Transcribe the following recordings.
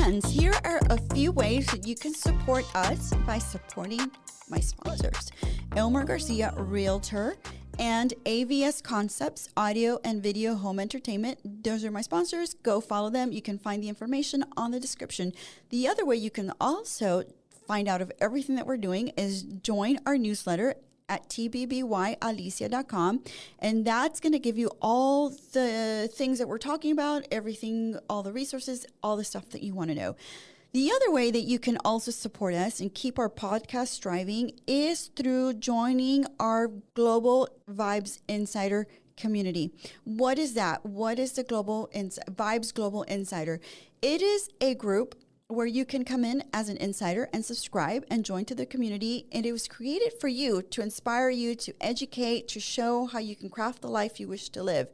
friends, here are a few ways that you can support us by supporting my sponsors. Elmer Garcia, Realtor, and AVS Concepts, Audio and Video Home Entertainment. Those are my sponsors. Go follow them. You can find the information on the description. The other way you can also find out of everything that we're doing is join our newsletter at tbbbyalicia.com, and that's going to give you all the things that we're talking about, everything, all the resources, all the stuff that you want to know. The other way that you can also support us and keep our podcast thriving is through joining our Global Vibes Insider community. What is that? What is the Vibes Global Insider? It is a group where you can come in as an insider and subscribe and join to the community. And it was created for you, to inspire you, to educate, to show how you can craft the life you wish to live.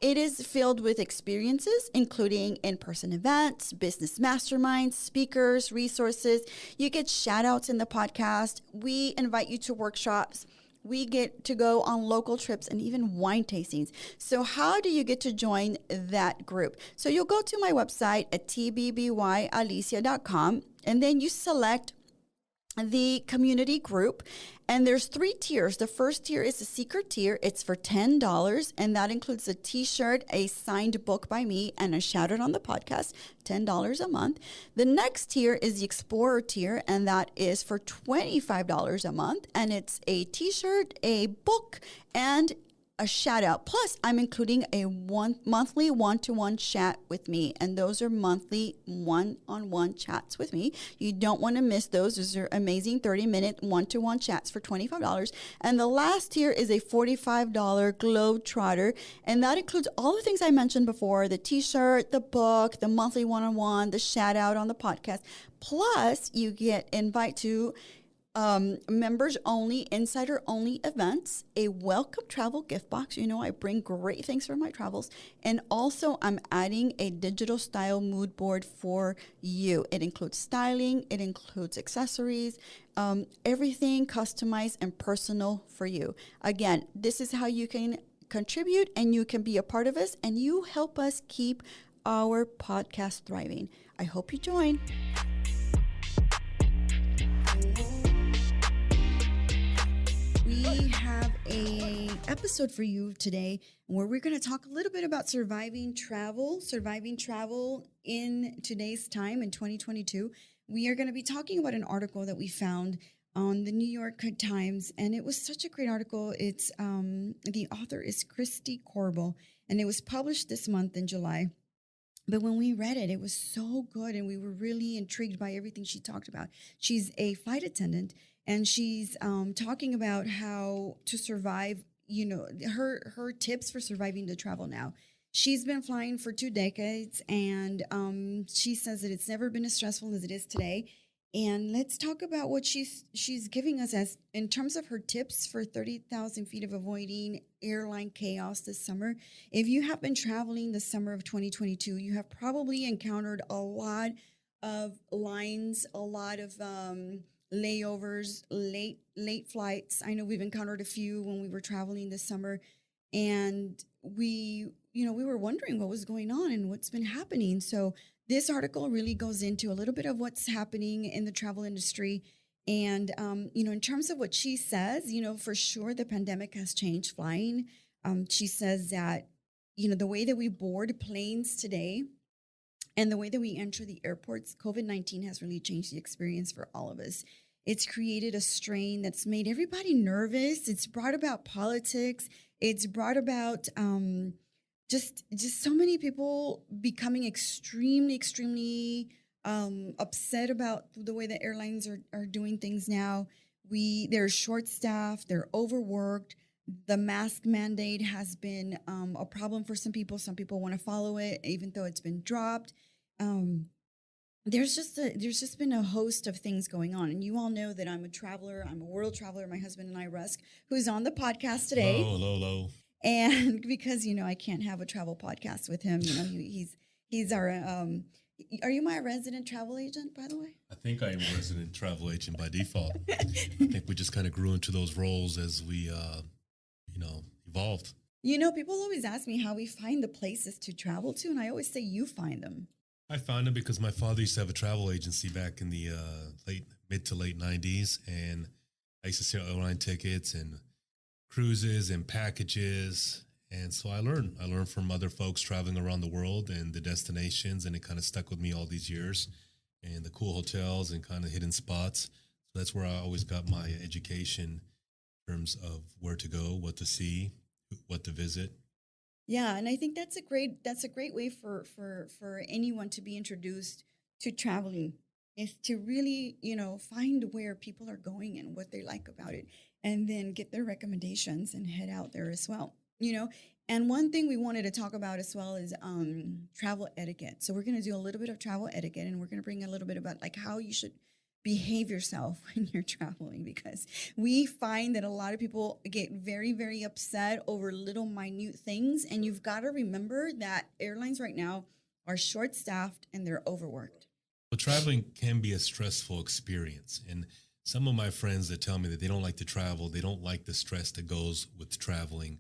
It is filled with experiences, including in-person events, business masterminds, speakers, resources. You get shout outs in the podcast. We invite you to workshops. We get to go on local trips and even wine tastings. So how do you get to join that group? So you'll go to my website at tbbbyalicia.com, and then you select the community group, and there's 3 tiers. The first tier is the secret tier. It's for $10, and that includes a t-shirt, a signed book by me, and a shout out on the podcast, $10 a month. The next tier is the explorer tier, and that is for $25 a month, and it's a t-shirt, a book, and a shout out. Plus, I'm including a monthly one-to-one chat with me, and those are monthly one-on-one chats with me. You don't want to miss those. Those are amazing 30-minute one-to-one chats for $25. And the last tier is a $45 Globetrotter, and that includes all the things I mentioned before: the t-shirt, the book, the monthly one-on-one, the shout out on the podcast. Plus, you get invite to members only, insider only events, a welcome travel gift box. You know, I bring great things for my travels. And also I'm adding a digital style mood board for you. It includes styling, it includes accessories, everything customized and personal for you. Again, this is how you can contribute, and you can be a part of us, and you help us keep our podcast thriving. I hope you join. We have a episode for you today where we're going to talk a little bit about surviving travel in today's time in 2022. We are going to be talking about an article that we found on the New York Times, and it was such a great article. It's the author is Christy Corbell, and it was published this month in July. But when we read it, it was so good, and we were really intrigued by everything she talked about. She's a flight attendant, and she's talking about how to survive, you know, her tips for surviving the travel now. She's been flying for 2 decades, and she says that it's never been as stressful as it is today. And let's talk about what she's giving us as in terms of her tips for 30,000 feet of avoiding airline chaos this summer. If you have been traveling the summer of 2022, you have probably encountered a lot of lines, a lot of layovers, late flights. I know we've encountered a few when we were traveling this summer, and we were wondering what was going on and what's been happening. So this article really goes into a little bit of what's happening in the travel industry. And, in terms of what she says, for sure the pandemic has changed flying. She says that, the way that we board planes today and the way that we enter the airports, COVID-19 has really changed the experience for all of us. It's created a strain that's made everybody nervous. It's brought about politics. It's brought about just so many people becoming extremely upset about the way that airlines are doing things now. They're short-staffed. They're overworked. The mask mandate has been a problem for some people. Some people want to follow it, even though it's been dropped. There's just been a host of things going on, and you all know that I'm a traveler. I'm a world traveler. My husband and I, Rusk, who's on the podcast today. Hello. And because I can't have a travel podcast with him. He's our. Are you my resident travel agent, by the way? I think I am a resident travel agent by default. I think we just kind of grew into those roles as we, evolved. People always ask me how we find the places to travel to, and I always say you find them. I found it because my father used to have a travel agency back in the mid to late '90s, and I used to sell airline tickets and cruises and packages. And so I learned. I learned from other folks traveling around the world and the destinations, and it kind of stuck with me all these years. And the cool hotels and kind of hidden spots. So that's where I always got my education in terms of where to go, what to see, what to visit. Yeah, and I think that's a great way for anyone to be introduced to traveling is to really, find where people are going and what they like about it and then get their recommendations and head out there as well. And one thing we wanted to talk about as well is travel etiquette. So we're going to do a little bit of travel etiquette and we're going to bring a little bit about like how you should behave yourself when you're traveling because we find that a lot of people get very, very upset over little minute things. And you've got to remember that airlines right now are short staffed and they're overworked. Well, traveling can be a stressful experience. And some of my friends that tell me that they don't like to travel, they don't like the stress that goes with traveling.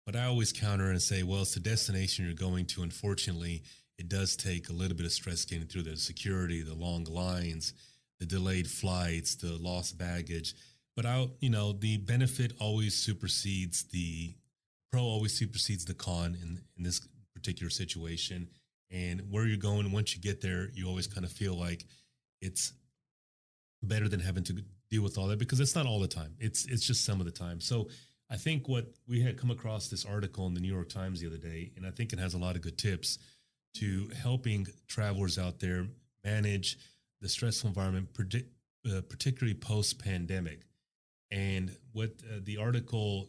But I always counter and say, well, it's the destination you're going to. Unfortunately, it does take a little bit of stress getting through the security, the long lines, the delayed flights, the lost baggage. But the benefit always supersedes the pro always supersedes the con in this particular situation. And where you're going, once you get there, you always kind of feel like it's better than having to deal with all that because it's not all the time. It's just some of the time. So I think what we had come across this article in the New York Times the other day, and I think it has a lot of good tips to helping travelers out there manage the stressful environment, particularly post-pandemic. And what the article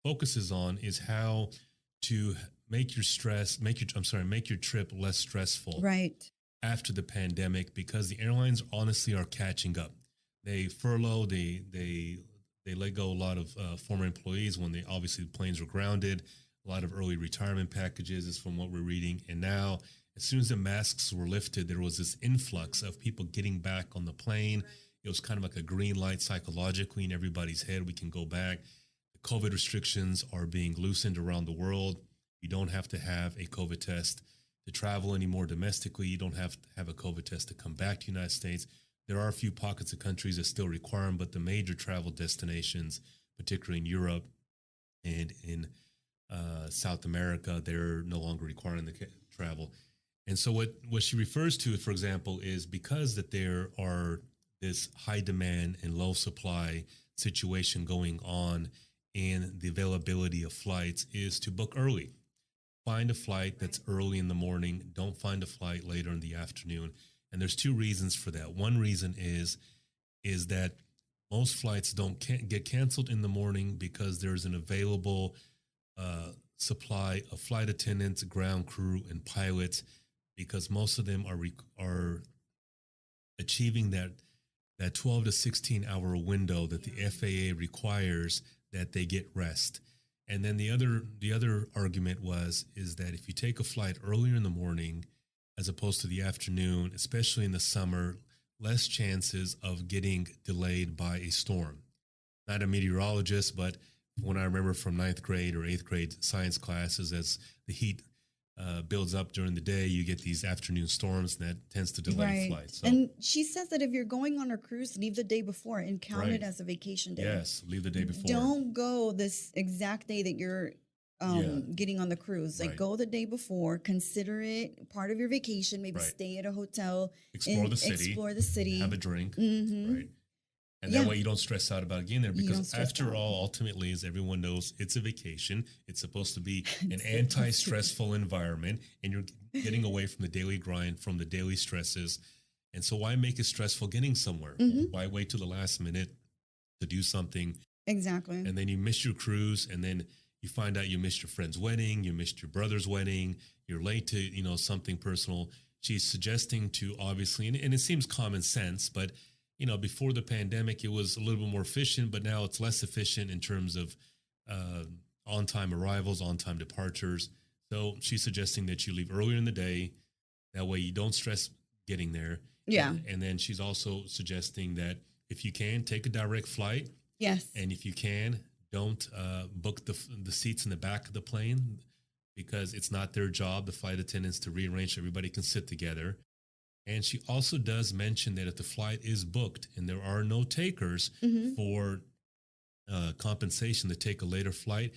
focuses on is how to make your trip less stressful Right. after the pandemic because the airlines honestly are catching up. They furlough, they let go a lot of former employees when they obviously the planes were grounded. A lot of early retirement packages is from what we're reading. And now, as soon as the masks were lifted, there was this influx of people getting back on the plane. It was kind of like a green light psychologically in everybody's head. We can go back. The COVID restrictions are being loosened around the world. You don't have to have a COVID test to travel anymore domestically. You don't have to have a COVID test to come back to the United States. There are a few pockets of countries that still require them, but the major travel destinations, particularly in Europe and in South America, they're no longer requiring the travel. And so what she refers to, for example, is because that there are this high demand and low supply situation going on in the availability of flights is to book early. Find a flight that's early in the morning. Don't find a flight later in the afternoon. And there's two reasons for that. One reason is that most flights don't get canceled in the morning because there's an available supply of flight attendants, ground crew, and pilots. Because most of them are achieving that 12 to 16 hour window that the FAA requires that they get rest. And then the other argument is that if you take a flight earlier in the morning as opposed to the afternoon, especially in the summer, less chances of getting delayed by a storm. Not a meteorologist, but when I remember from ninth grade or eighth grade science classes, as the heat builds up during the day, you get these afternoon storms, and that tends to delay flights. So, and she says that if you're going on a cruise, leave the day before and count it as a vacation day. Yes, leave the day before. Don't go this exact day that you're getting on the cruise. Like go the day before, consider it part of your vacation, maybe stay at a hotel, explore the city, have a drink, right? And that way you don't stress out about getting there because after all, ultimately, as everyone knows, it's a vacation. It's supposed to be an anti-stressful environment and you're getting away from the daily grind, from the daily stresses. And so why make it stressful getting somewhere? Why wait till the last minute to do something? Exactly. And then you miss your cruise and then you find out you missed your friend's wedding, you missed your brother's wedding, you're late to, something personal. She's suggesting to obviously, and it seems common sense, but before the pandemic, it was a little bit more efficient, but now it's less efficient in terms of on-time arrivals, on-time departures. So she's suggesting that you leave earlier in the day. That way you don't stress getting there. Yeah. And then she's also suggesting that if you can, take a direct flight. Yes. And if you can, don't book the seats in the back of the plane. because it's not their job, the flight attendants, to rearrange so everybody can sit together. And she also does mention that if the flight is booked and there are no takers for compensation to take a later flight,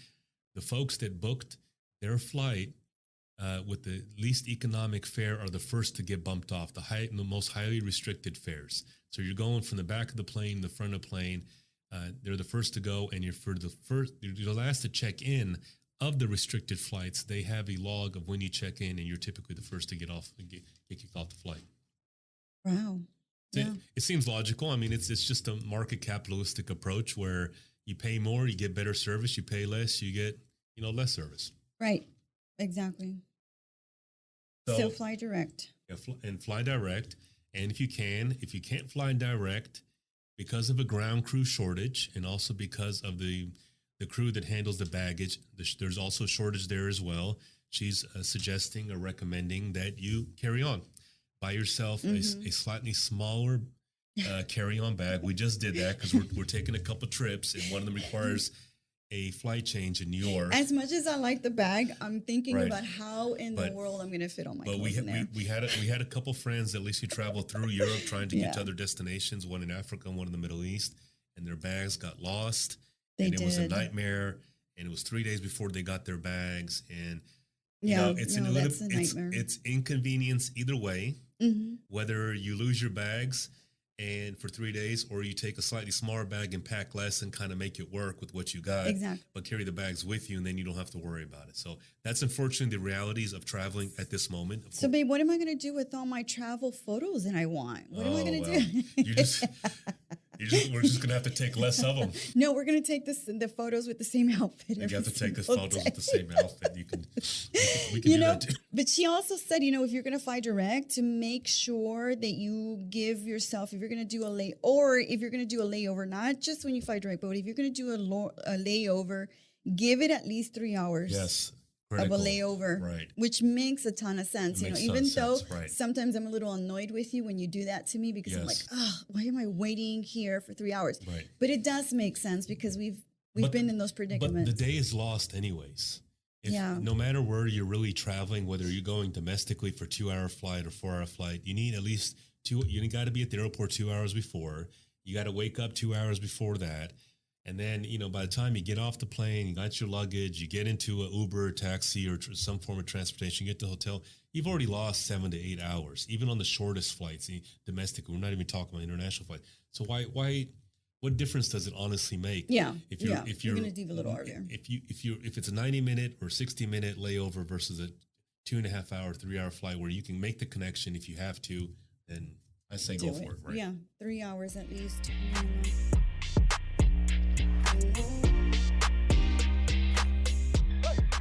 the folks that booked their flight with the least economic fare are the first to get bumped off, the most highly restricted fares. So you're going from the back of the plane, the front of the plane. They're the first to go, and you're the last to check in of the restricted flights. They have a log of when you check in, and you're typically the first to get kicked off the flight. Wow. Yeah. It seems logical. I mean, it's just a market capitalistic approach where you pay more, you get better service. You pay less, you get less service. Right. Exactly. So fly direct. Yeah, and fly direct. And if you can't fly direct because of a ground crew shortage, and also because of the crew that handles the baggage, there's also a shortage there as well. She's suggesting or recommending that you carry on. Buy yourself a slightly smaller carry-on bag. We just did that because we're taking a couple trips, and one of them requires a flight change in New York. As much as I like the bag, I'm thinking about how in the world I'm going to fit all my clothes in there. We had a couple friends that at least traveled through Europe trying to get to other destinations, one in Africa and one in the Middle East, and their bags got lost. It was a nightmare, and it was 3 days before they got their bags, and it's a nightmare. It's inconvenience either way, whether you lose your bags and for 3 days, or you take a slightly smaller bag and pack less and kind of make it work with what you got, but carry the bags with you, and then you don't have to worry about it. So that's unfortunately the realities of traveling at this moment. So, babe, what am I going to do with all my travel photos that I want? What am I going to do? We're just going to have to take less of them. No, we're going to take the photos with the same outfit. You have to take the photos with the same outfit. We can do that too. But she also said, if you're going to fly direct, to make sure that you give yourself, if you're going to do if you're going to do a layover, not just when you fly direct, but if you're going to do a layover, give it at least 3 hours. Yes. Critical. Of a layover, right? Which makes a ton of sense. Even though sometimes I'm a little annoyed with you when you do that to me, because I'm like, why am I waiting here for 3 hours? Right. But it does make sense because we've been in those predicaments. But the day is lost anyways. No matter where you're really traveling, whether you're going domestically for 2-hour flight or 4-hour flight, you need at least you got to be at the airport 2 hours before. You got to wake up 2 hours before that. And then, by the time you get off the plane, you got your luggage, you get into an Uber, taxi, or some form of transportation, you get to the hotel, you've already lost 7 to 8 hours, even on the shortest flights, domestic. We're not even talking about international flights. So what difference does it honestly make? Yeah. If you're going to leave a little earlier. If it's a 90-minute or 60-minute layover versus a 2.5 hour, 3-hour flight where you can make the connection if you have to, then I say go for it. Right? Yeah. 3 hours at least.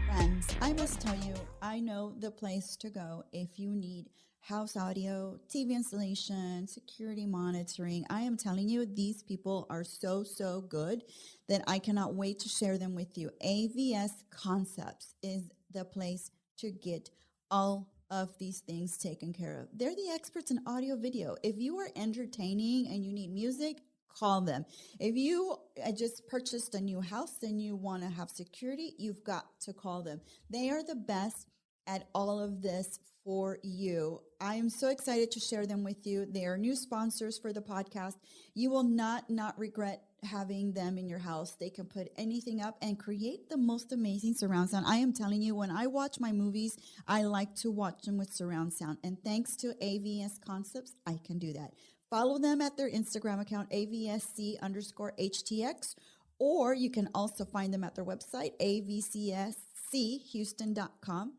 Friends, I must tell you, I know the place to go if you need house audio, TV installation, security monitoring. I am telling you, these people are so good that I cannot wait to share them with you. AVS Concepts is the place to get all of these things taken care of. They're the experts in audio video. If you are entertaining and you need music, call them. If you just purchased a new house and you want to have security, you've got to call them. They are the best at all of this for you. I am so excited to share them with you. They are new sponsors for the podcast. You will not regret having them in your house. They can put anything up and create the most amazing surround sound. I am telling you, when I watch my movies, I like to watch them with surround sound. And thanks to AVS Concepts, I can do that. Follow them at their Instagram account, AVSC_HTX, or you can also find them at their website, avcschouston.com,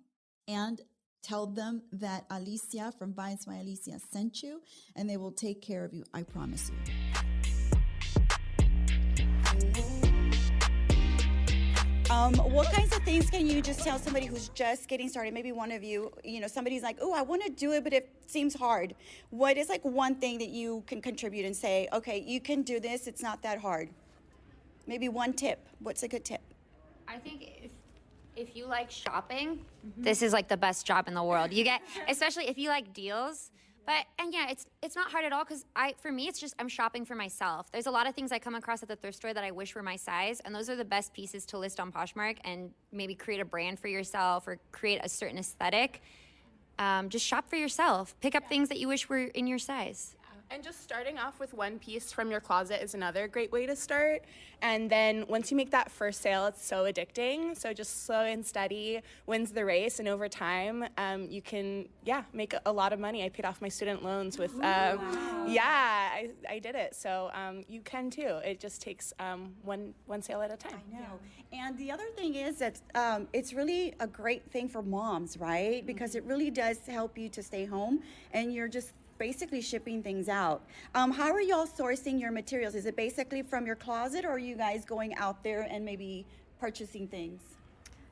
and tell them that Alicia from Buy My Alicia sent you, and they will take care of you. I promise you. What kinds of things can you just tell somebody who's just getting started? Maybe one of you, somebody's like, oh, I want to do it, but it seems hard. What is one thing that you can contribute and say, okay, you can do this. It's not that hard. Maybe one tip. What's a good tip? I think if you like shopping, this is the best job in the world. You get, especially if you like deals, And yeah, it's not hard at all because for me it's just I'm shopping for myself. There's a lot of things I come across at the thrift store that I wish were my size, and those are the best pieces to list on Poshmark and maybe create a brand for yourself or create a certain aesthetic. Just shop for yourself. Pick up things that you wish were in your size. And just starting off with one piece from your closet is another great way to start. And then once you make that first sale, it's so addicting. So just slow and steady wins the race. And over time, you can, make a lot of money. I paid off my student loans with, I did it. So you can too. It just takes one sale at a time. I know. And the other thing is that it's really a great thing for moms, right? Because it really does help you to stay home and you're just basically shipping things out. How are y'all sourcing your materials? Is it basically from your closet or are you guys going out there and maybe purchasing things?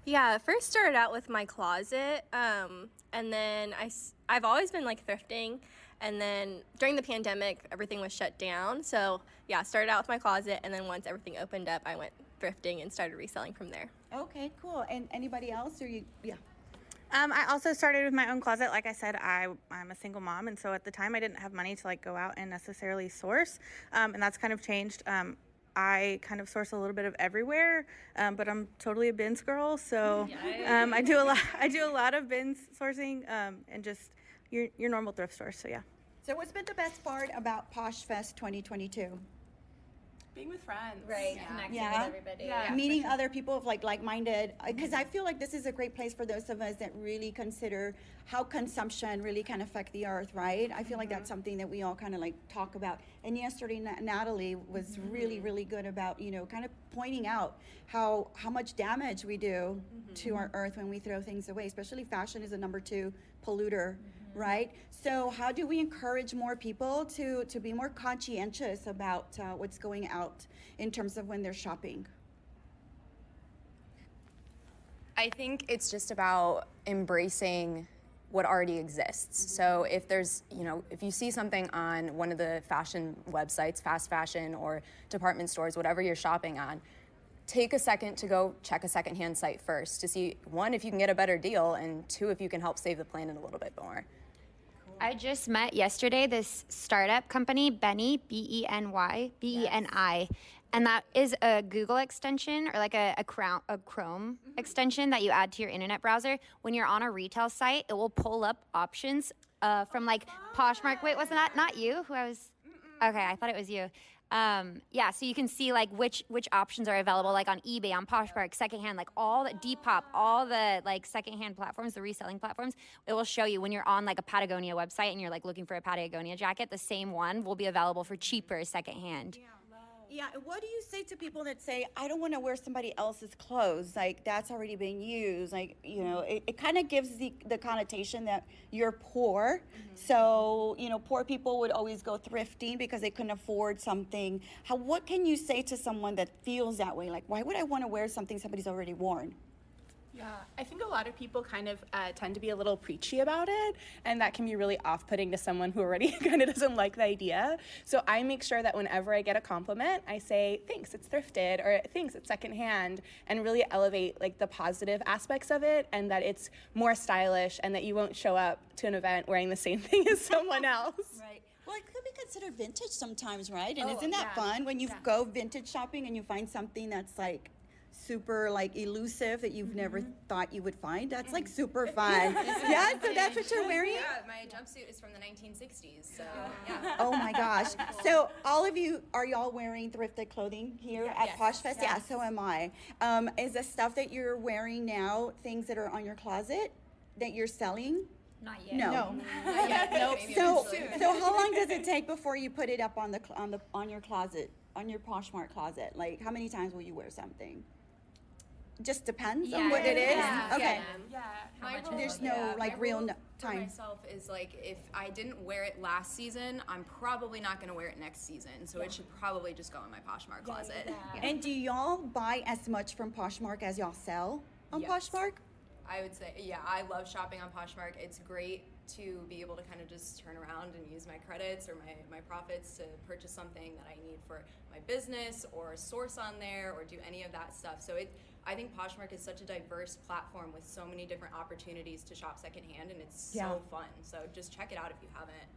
Yeah, first started out with my closet, and then I've always been like thrifting, and then during the pandemic, everything was shut down. So yeah, started out with my closet, and then once everything opened up, I went thrifting and started reselling from there. Okay, cool. And anybody else? Or you? Yeah. I also started with my own closet. Like I said, I'm a single mom, and so at the time I didn't have money to like go out and necessarily source, and that's kind of changed. I kind of source a little bit of everywhere, but I'm totally a bins girl, so I do a lot of bins sourcing, and just your normal thrift stores. So yeah. So what's been the best part about Posh Fest 2022? Being with friends. Right, Yeah. connecting Yeah. with everybody. Yeah. Meeting other people of like-minded, because I feel like this is a great place for those of us that really consider how consumption really can affect the earth, right? I feel like that's something that we all kind of like talk about. And yesterday, Natalie was really, really good about, kind of pointing out how much damage we do to our earth when we throw things away, especially fashion is the number 2 polluter. Right? So how do we encourage more people to be more conscientious about what's going out in terms of when they're shopping? I think it's just about embracing what already exists. So if there's, if you see something on one of the fashion websites, fast fashion or department stores, whatever you're shopping on, take a second to go check a secondhand site first to see, 1, if you can get a better deal, and 2, if you can help save the planet a little bit more. I just met yesterday this startup company, Benny, Beny, Beni, and that is a Google extension or like a Chrome extension that you add to your internet browser. When you're on a retail site, it will pull up options from like Poshmark. Wait, wasn't that not you? Who I was? Okay, I thought it was you. So you can see like which options are available, like on eBay, on Poshmark, secondhand, like all the Depop, all the like secondhand platforms, the reselling platforms. It will show you when you're on like a Patagonia website and you're like looking for a Patagonia jacket, the same one will be available for cheaper secondhand. Yeah, and what do you say to people that say, I don't want to wear somebody else's clothes, like that's already being used, like, it kind of gives the connotation that you're poor. So, poor people would always go thrifting because they couldn't afford something. What can you say to someone that feels that way? Like, why would I want to wear something somebody's already worn? Yeah, I think a lot of people kind of tend to be a little preachy about it, and that can be really off-putting to someone who already kind of doesn't like the idea. So I make sure that whenever I get a compliment, I say, thanks, it's thrifted, or thanks, it's secondhand, and really elevate like the positive aspects of it, and that it's more stylish, and that you won't show up to an event wearing the same thing as someone else. Right. Well, it could be considered vintage sometimes, right? And isn't that fun when you go vintage shopping and you find something that's like super like elusive that you've never thought you would find? That's like super fun. Yeah, so that's what you're wearing? Yeah, my jumpsuit is from the 1960s, so yeah. Oh my gosh. So all of you, are y'all wearing thrifted clothing here at Posh Fest? Yeah, so am I. Is the stuff that you're wearing now things that are on your closet that you're selling? Not yet. No. Not yet, nope. So how long does it take before you put it up on your closet, on your Poshmark closet? Like how many times will you wear something? Just depends on what it is. Okay. There's no like real For time. myself is like, if I didn't wear it last season, I'm probably not going to wear it next season. So it should probably just go in my Poshmark closet. And do y'all buy as much from Poshmark as y'all sell on Yes. Poshmark? I would say, yeah, I love shopping on Poshmark. It's great to be able to kind of just turn around and use my credits or my profits to purchase something that I need for my business or source on there or do any of that stuff. So I think Poshmark is such a diverse platform with so many different opportunities to shop secondhand, and it's so fun. So just check it out if you haven't.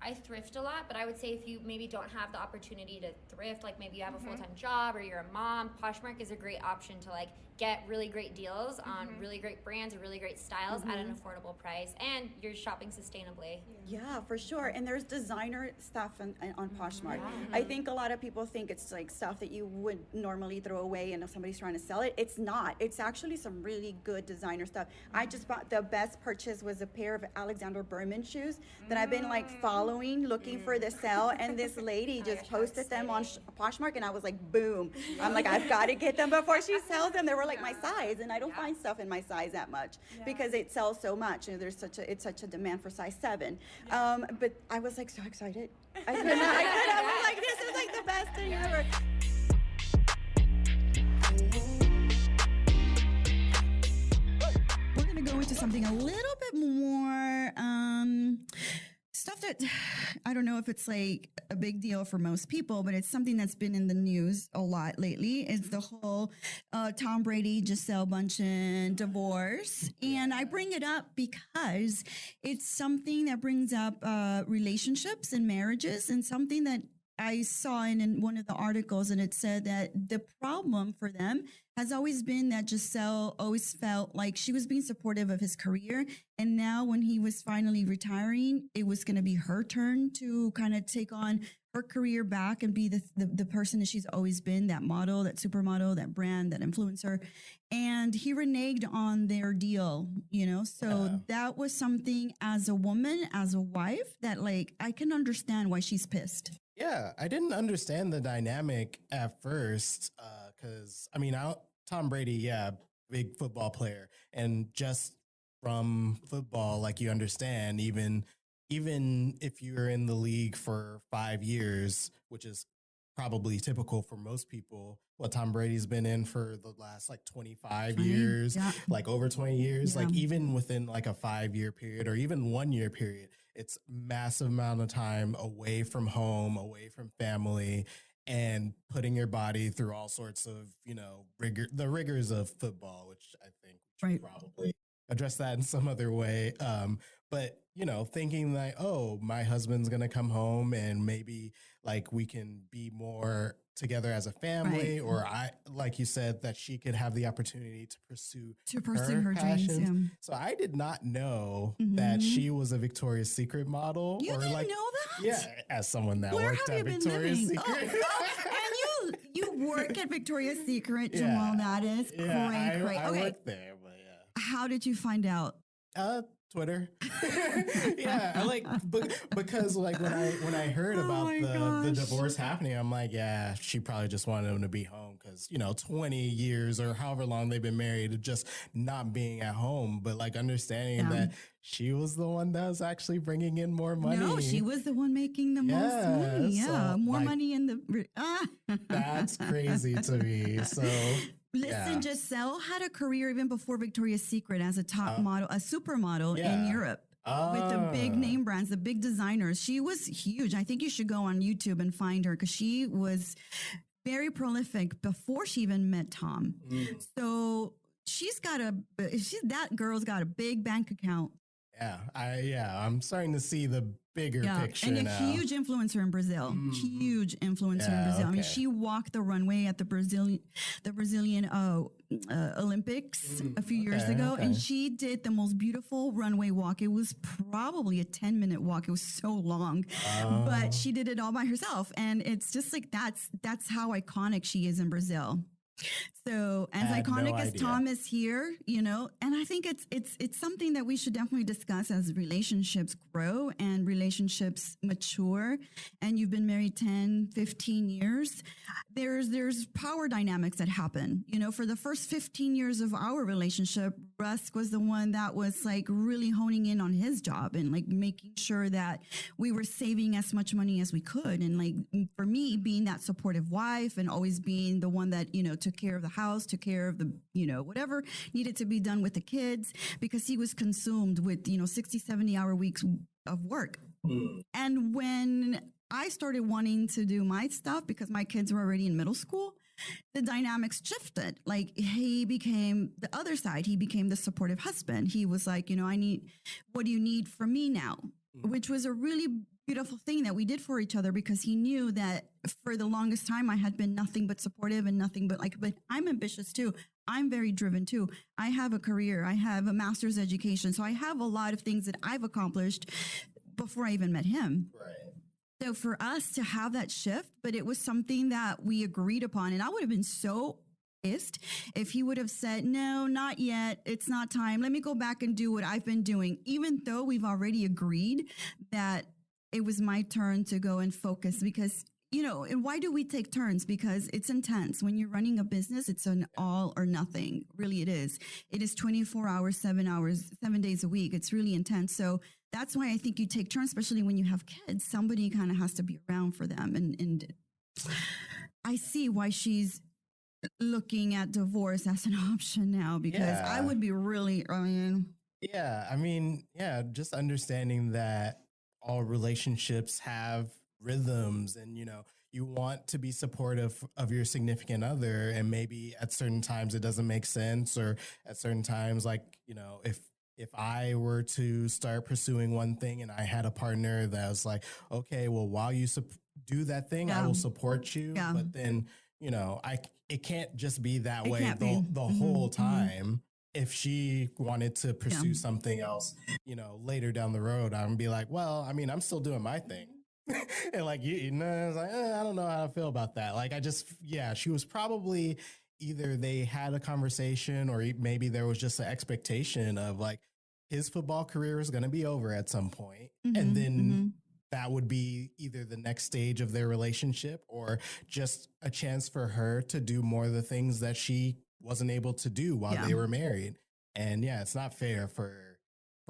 I thrift a lot, but I would say if you maybe don't have the opportunity to thrift, like maybe you have a full-time job or you're a mom, Poshmark is a great option to like get really great deals on really great brands or really great styles at an affordable price, and you're shopping sustainably. Yeah, for sure. And there's designer stuff on Poshmark. I think a lot of people think it's like stuff that you would normally throw away, and if somebody's trying to sell it, it's not. It's actually some really good designer stuff. I just bought, the best purchase was a pair of Alexander Berman shoes that I've been like following, looking for the sale, and this lady just posted them on Poshmark, and I was like, boom. I'm like, I've got to get them before she sells them. They were like my size, and I don't find stuff in my size that much because it sells so much, and there's it's such a demand for size 7. But I was like so excited. I was like, this is like the best thing ever. We're gonna go into something a little bit more stuff that I don't know if it's like a big deal for most people, but it's something that's been in the news a lot lately. It's the whole Tom Brady, Gisele Bündchen divorce. And I bring it up because it's something that brings up relationships and marriages, and something that I saw in one of the articles, and it said that the problem for them has always been that Gisele always felt like she was being supportive of his career. And now when he was finally retiring, it was going to be her turn to kind of take on her career back and be the person that she's always been, that model, that supermodel, that brand, that influencer. And he reneged on their deal, you know? So that was something as a woman, as a wife, that like, I can understand why she's pissed. Yeah, I didn't understand the dynamic at first because, I mean, Tom Brady, big football player. And just from football, like you understand, even if you're in the league for 5 years, which is probably typical for most people, what Tom Brady's been in for the last like 25 years, like over 20 years, like even within like a 5-year period or even 1 year period, it's massive amount of time away from home, away from family, and putting your body through all sorts of, you know, the rigors of football, which I think we should probably address that in some other way. But, you know, thinking that, oh, my husband's going to come home and maybe like we can be more together as a family, or like you said, that she could have the opportunity to pursue her passions. Dreams. So I did not know that she was a Victoria's Secret model. You didn't know that? Yeah, as someone that worked at Victoria's Secret. And you work at Victoria's Secret, Jamaal. That is great. I worked there, but How did you find out? Twitter. Because like when I heard about the divorce happening, I'm like, yeah, she probably just wanted him to be home because, you know, 20 years or however long they've been married, just not being at home, but like understanding that she was the one that was actually bringing in more money. No, she was the one making the most money. Yeah, so, more money in the. That's crazy to me. So. Listen, Gisele had a career even before Victoria's Secret as a top model, a supermodel in Europe with the big name brands, the big designers. She was huge. I think you should go on YouTube and find her because she was very prolific before she even met Tom. So that girl's got a big bank account. I'm starting to see the bigger picture and a now. Huge influencer in Brazil. Huge influencer in Brazil. I mean, she walked the runway at the Brazilian Olympics a few years ago, and she did the most beautiful runway walk. It was probably a 10-minute walk. It was so long, but she did it all by herself, and it's just like that's how iconic she is in Brazil. So as iconic as Tom is here, you know, and I think it's something that we should definitely discuss as relationships grow and relationships mature, and you've been married 10, 15 years. There's power dynamics that happen. You know, for the first 15 years of our relationship, Rusk was the one that was like really honing in on his job and like making sure that we were saving as much money as we could. And like for me, being that supportive wife and always being the one that, you know, took care of the house, took care of the, you know, whatever needed to be done with the kids, because he was consumed with, you know, 60, 70-hour weeks of work. And when I started wanting to do my stuff because my kids were already in middle school, the dynamics shifted. Like he became the other side. He became the supportive husband. He was like, you know, what do you need from me now? Which was a really beautiful thing that we did for each other, because he knew that for the longest time I had been nothing but supportive and nothing but like, but I'm ambitious too. I'm very driven too. I have a career. I have a master's education. So I have a lot of things that I've accomplished before I even met him. Right. So for us to have that shift, but it was something that we agreed upon. And I would have been so pissed if he would have said, no, not yet. It's not time. Let me go back and do what I've been doing, even though we've already agreed that it was my turn to go and focus. Because, you know, and why do we take turns? Because it's intense. When you're running a business, it's an all or nothing. Really, it is. It is 24 hours, 7 days a week. It's really intense. So that's why I think you take turns, especially when you have kids. Somebody kind of has to be around for them. And I see why she's looking at divorce as an option now, because I would be really, just understanding that all relationships have rhythms, and you want to be supportive of your significant other, and maybe at certain times it doesn't make sense, or at certain times, like, if I were to start pursuing one thing and I had a partner that was like, okay, well, while you do that thing, I will support you. Yeah. But then, it can't just be that It way can't the, be. the whole time. If she wanted to pursue something else, later down the road, I'm gonna be like, well, I mean, I'm still doing my thing. And like, I was like, I don't know how I feel about that. Like, she was probably either they had a conversation, or maybe there was just an expectation of like, his football career is going to be over at some point. And then that would be either the next stage of their relationship, or just a chance for her to do more of the things that she wasn't able to do while they were married. And it's not fair for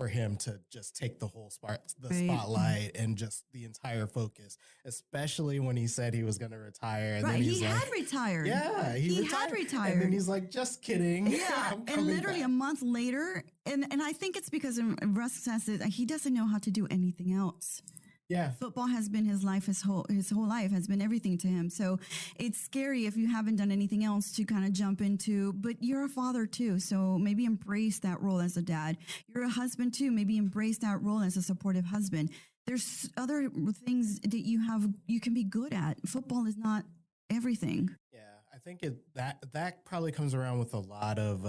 him to just take the whole spotlight and just the entire focus, especially when he said he was going to retire. And right. then he had retired. Yeah, he had retired. And then he's like, just kidding. Yeah. And literally back. a month later. And I think it's because Russ says that he doesn't know how to do anything else. Yeah. Football has been his life, his whole life has been everything to him. So it's scary if you haven't done anything else to kind of jump into, but you're a father too. So maybe embrace that role as a dad. You're a husband too. Maybe embrace that role as a supportive husband. There's other things that you can be good at. Football is not everything. Yeah. I think that probably comes around with a lot of,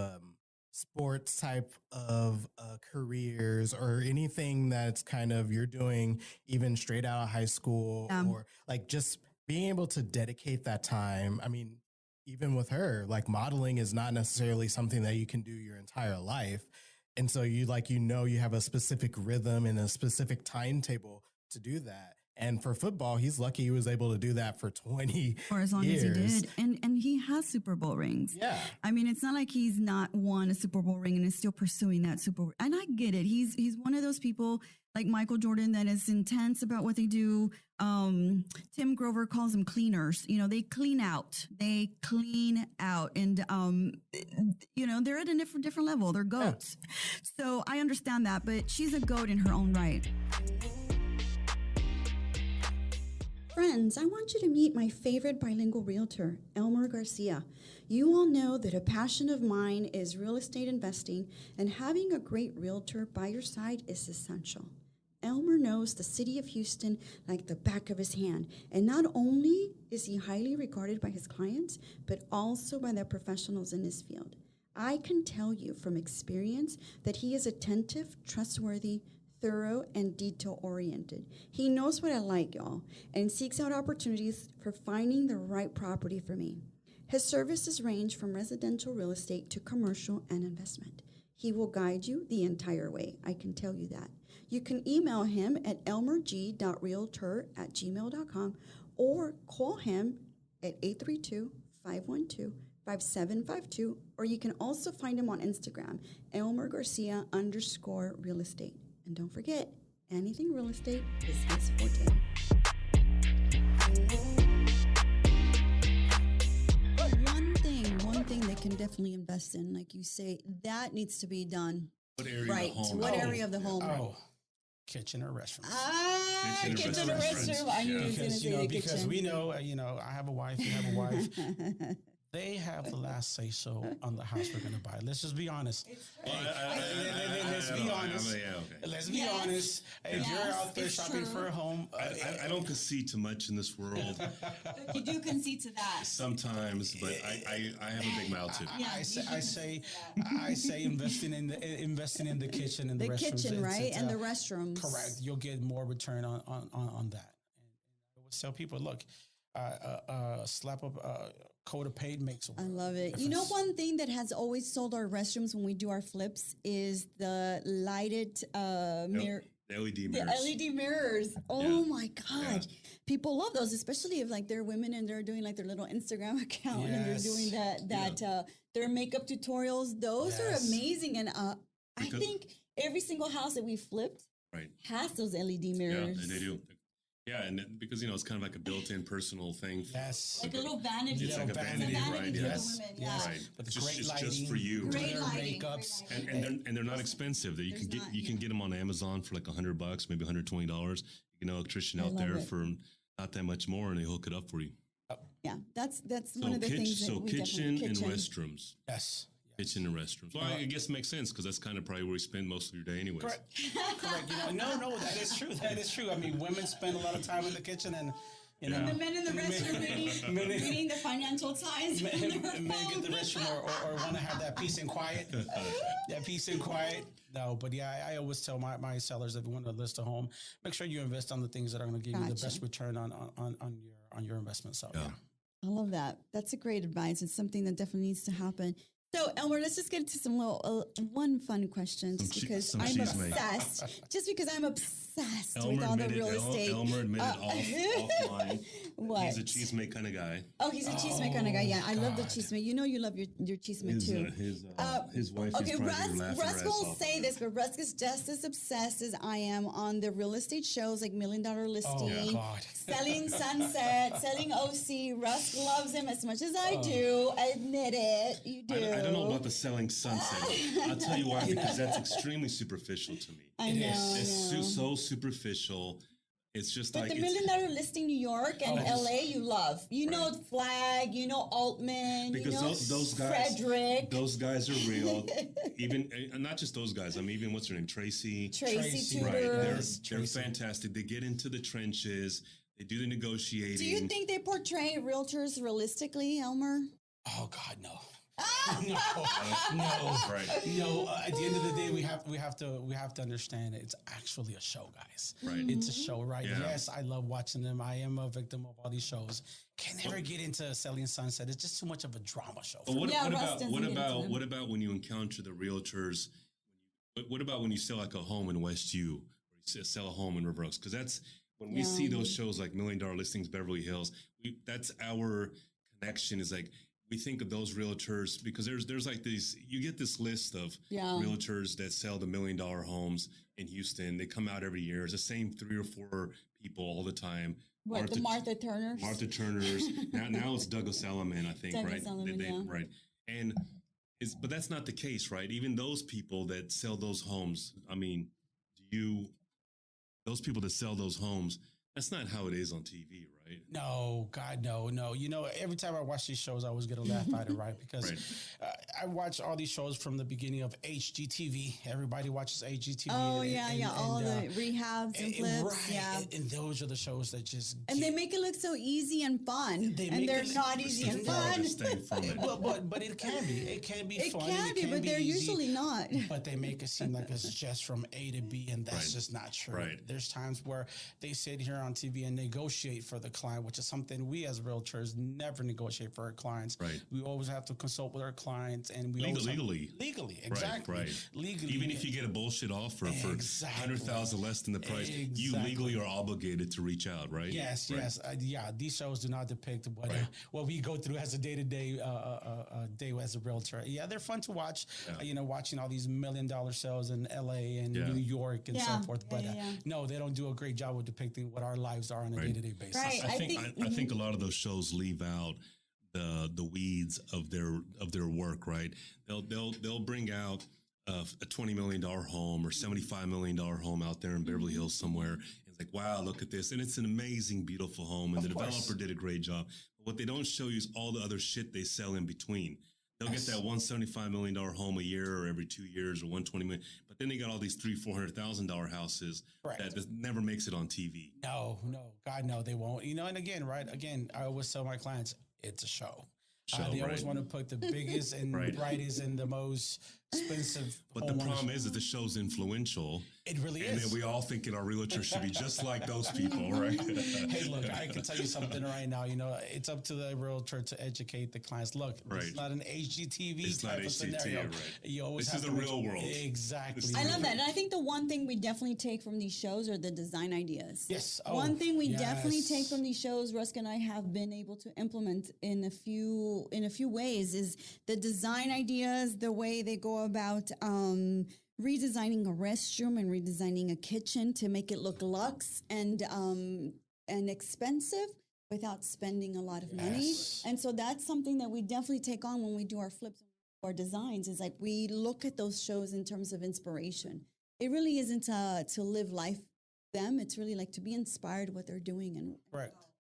sports type of careers, or anything that's kind of you're doing even straight out of high school, or like just being able to dedicate that time. I mean, even with her, like, modeling is not necessarily something that you can do your entire life. And so you have a specific rhythm and a specific timetable to do that. And for football, he's lucky he was able to do that for 20 or as long years. as he did. And he has Super Bowl rings. Yeah. I mean, it's not like he's not won a Super Bowl ring and is still pursuing that Super Bowl. And I get it. He's one of those people like Michael Jordan that is intense about what they do. Tim Grover calls them cleaners. They clean out. And, they're at a different level. They're goats. Yeah. So I understand that, but she's a goat in her own right. Friends, I want you to meet my favorite bilingual realtor, Elmer Garcia. You all know that a passion of mine is real estate investing, and having a great realtor by your side is essential. Elmer knows the city of Houston like the back of his hand, and not only is he highly regarded by his clients, but also by the professionals in his field. I can tell you from experience that he is attentive, trustworthy, thorough, and detail-oriented. He knows what I like, y'all, and seeks out opportunities for finding the right property for me. His services range from residential real estate to commercial and investment. He will guide you the entire way, I can tell you that. You can email him at elmerg.realtor@gmail.com or call him at 832-512-5752, or you can also find him on Instagram, ElmerGarcia_real estate. And don't forget, anything real estate is his forte. One thing they can definitely invest in, like you say, that needs to be done. What area right. of the home? What area of the home? Oh, kitchen or restroom. Kitchen or restroom. I knew you was going to say the kitchen. Because we know, I have a wife, you have a wife. They have the last say so on the house we're going to buy. Let's just be honest. Let's be honest. Let's be honest. If you're out there shopping for a home, I don't concede to much in this world You do concede to that. sometimes, but I have a big mouth too. Yeah, I say investing in the kitchen and the The restrooms. kitchen, right? It's, And the restrooms. correct. You'll get more return on that. And I always tell people, look, slap up a coat of paint makes a I love it. You know, one thing that has always sold our restrooms when we do our flips is the lighted mirror. The LED The mirrors. LED mirrors. Oh Yeah. my God. Yeah. People love those, especially if like they're women and they're doing like their little Instagram account and they're Yes. doing their makeup tutorials. Those are Yes. amazing. And I Because- think every single house that we flipped Right. has those LED Yeah, mirrors. they do. Yeah, and because it's kind of like a built-in personal thing. Yes. Like a little vanity. It's like a vanity, right? for the Yes. women, Yes. Right. But It's the great it's lighting, just for you. Great their lighting, makeups. great And they're not expensive. That you can There's get not, can get them on Amazon for like $100, maybe $120. You get an electrician I out love there it. for not that much more, and they hook it up for you. Yeah, that's So, one of the things that so we kitchen definitely and restrooms. Yes. Kitchen and restrooms. Well, I guess it makes sense because that's kind of probably where you spend most of your day, anyways. Correct. Correct. No, that is true. That is true. I mean, women spend a lot of time in the kitchen, and And the men in the restroom reading the financial signs. men get the restroom or want to have that peace and quiet. That peace and quiet. No, but yeah, I always tell my sellers if you want to list a home, make sure you invest on the things that are going to give you the Gotcha. best return on your investment. So yeah. I love that. That's a great advice. It's something that definitely needs to happen. So, Elmer, let's just get into some little one fun question, just because some I'm cheese, obsessed. Just because I'm obsessed with Elmer all the admitted, real estate. Elmer admitted offline. What? He's a cheesemaker kind of guy. Oh, he's a cheesemaker kind of guy. Yeah, I love the cheesemaker. You know, you love your cheesemaker too. His wife Okay, is probably laughing Russ her ass won't off. say this, but Russ is just as obsessed as I am on the real estate shows like $1 Million Listing, God. Selling Sunset, Selling OC. Russ loves him as much as I do. Admit it. You do. I don't know about the selling sunset. I'll tell you why, because that's extremely superficial to me. I know. It's so superficial. It's just But like the $1 Million Listing New York and LA, you love. You know Flag, you know Altman, because you know those guys, Frederick. those guys are real. Even not just those guys. I mean, even what's her name, Tracy. Tracy Right, Tudor. they're fantastic. They get into the trenches. They do the negotiating. Do you think they portray realtors realistically, Elmer? Oh God, no. No. Right. At the end of the day, we have to understand it's actually a show, guys. Right. It's a show, right? Yeah. Yes, I love watching them. I am a victim of all these shows. Can never get into Selling Sunset. It's just too much of a drama show. But Yeah, Russ doesn't get into them. what about when you encounter the realtors? What about when you sell like a home in West U or you sell a home in River Oaks? Because that's when we see those shows like $1 Million Listings, Beverly Hills. That's our connection. Is like we think of those realtors because there's like these. You get this list of realtors that sell the $1 Million homes in Houston. They come out every year. It's the same 3 or 4 people all the time. What, the Martha Turners? Martha Turners. now it's Douglas Elliman, I think, Douglas right? Elliman, yeah. Right. And but that's not the case, right? Even those people that sell those homes, I mean, those people that sell those homes, that's not how it is on TV, right? No, God, no. Every time I watch these shows, I always get a laugh at it, right? Because I watch all these shows from the beginning of HGTV. Everybody watches HGTV. Oh, all the rehabs and flips, And those are the shows that just... And they make it look so easy and fun. And they're not easy and fun. But it can be. It can be fun. It can be, but they're easy, usually not. But they make it seem like it's just from A to B, and that's just not true. Right. There's times where they sit here on TV and negotiate for the client, which is something we as realtors never negotiate for our clients. Right. We always have to consult with our clients, and we legally, exactly. Right. Legally, Even if you get a bullshit offer for $100,000 less than the price, you Exactly. legally are obligated to reach out, right? Yes, Right. yes. These shows do not depict what we go through as a day-to-day day as a realtor. Yeah, they're fun to watch. Watching all these $1 million sales in LA and New York and so forth. But no, they don't do a great job of depicting what our lives are on a day-to-day basis. Right. I think a lot of those shows leave out the weeds of their work, right? They'll bring out a $20 million home or $75 million home out there in Beverly Hills somewhere. It's like, wow, look at this. And it's an amazing, beautiful home. And the developer did a great job. What they don't show you is all the other shit they sell in between. They'll get that $175 million home a year or every 2 years or $120 million. But then they got all these $300,000-$400,000 houses that never makes it on TV. No, God, no, they won't. And again, right? Again, I always tell my clients, it's a show. They always want to put the biggest and brightest and the most expensive. But the problem is that the show's influential. It really is. And then we all thinking our realtor should be just like those people, right? Hey, look, I can tell you something right now. It's up to the realtor to educate the clients. Look, it's not an HGTV type of scenario. Right. You always this is the real world. Exactly. I love that. And I think the one thing we definitely take from these shows are the design ideas. Yes. One thing we definitely take from these shows, Ruska and I have been able to implement in a few ways, is the design ideas, the way they go about redesigning a restroom and redesigning a kitchen to make it look luxe and expensive without spending a lot of money. And so that's something that we definitely take on when we do our flips or designs, is like we look at those shows in terms of inspiration. It really isn't to live life them. It's really like to be inspired what they're doing